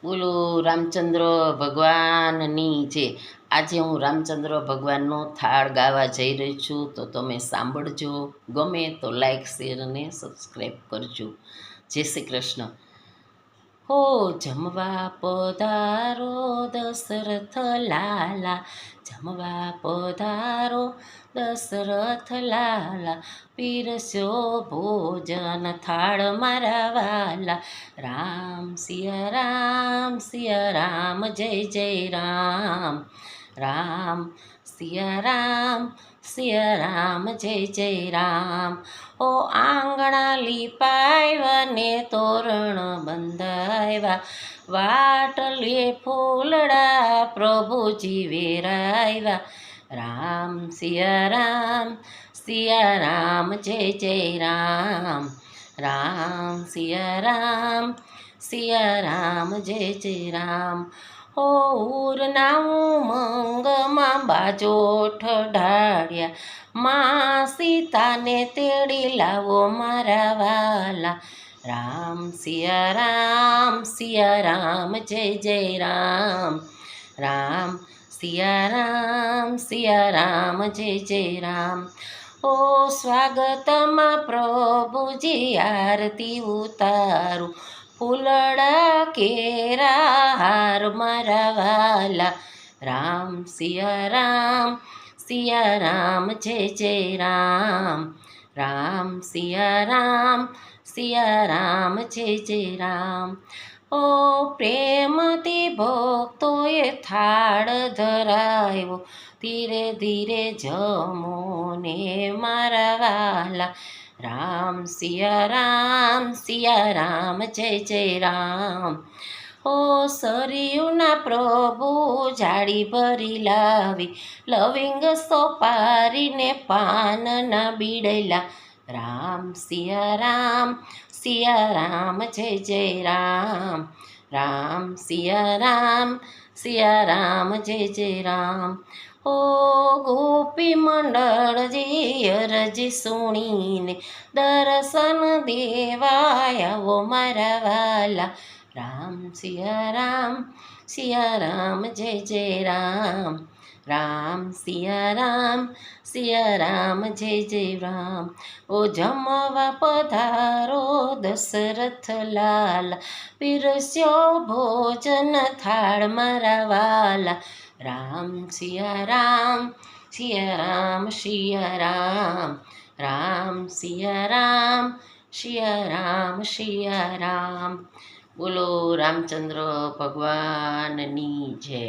બોલો રામચંદ્ર ભગવાનની જે આજે હું રામચંદ્ર ભગવાનનો થાળ ગાવા જઈ રહી છું, તો તમે સાંભળજો. ગમે તો લાઈક, શેર અને સબસ્ક્રાઈબ કરજો. જય શ્રી કૃષ્ણ. હો જમવા પધારો દશરથ લાલા, જમવા પધારો દશરથ લાલા, પીરસ્યો ભોજન થાળ મારા વાલા. રામ સિયા રામ જય જય રામ. રામ સિયા રામ જય જય રામ. ઓ આંગણા લીપાવ્યા ને તોરણ બંધાવ્યા, વાટલીએ ફૂલડા પ્રભુજી વેરાવ્યા. રામ સિયા રામ જય જય રામ. રામ સિયા રામ જય જય રામ. હો ઉરના ઉમંગમાં બાજોઠ ઢાળ્યા, માં સીતાને તેડી લાવો મારા વાલા. રામ સિયા રામ જય જય રામ. રામ સિયા રામ જય જય રામ. ઓ સ્વાગતમાં પ્રભુજી આરતી ઉતારું, ફૂલડા કેરા હાર મારા વાલા. રામ સિયા રામ જય જય રામ. રામ સિયા રામ જય જય રામ. ઓ પ્રેમથી ભક્તોએ થાળ ધરાવ્યો, ધીરે ધીરે જમો ને મારા વાલા. રામ સિયા રામ જય જય રામ. ઓ સરયુના પ્રભુ જાળી ભરી લાવી, લવિંગ સોપારીને પાનના બીડેલા. રામ સિયા રામ જય જય રામ. રામ સિયા રામ જય જય રામ. ઓ ગોપી મંડળજી અરજી સુણીને દર્શન દેવાયા મારા વાલા. રામ સિયા રામ જય જય રામ. રામ સિયા રામ જય જય રામ. ઓ જમવા પધારો દશરથ લાલા, પીરસ્યો ભોજન થાળ મારા વાલા. રામ સિયા રામ રામ સિયા રામ. બોલો રામચંદ્ર ભગવાનની જય.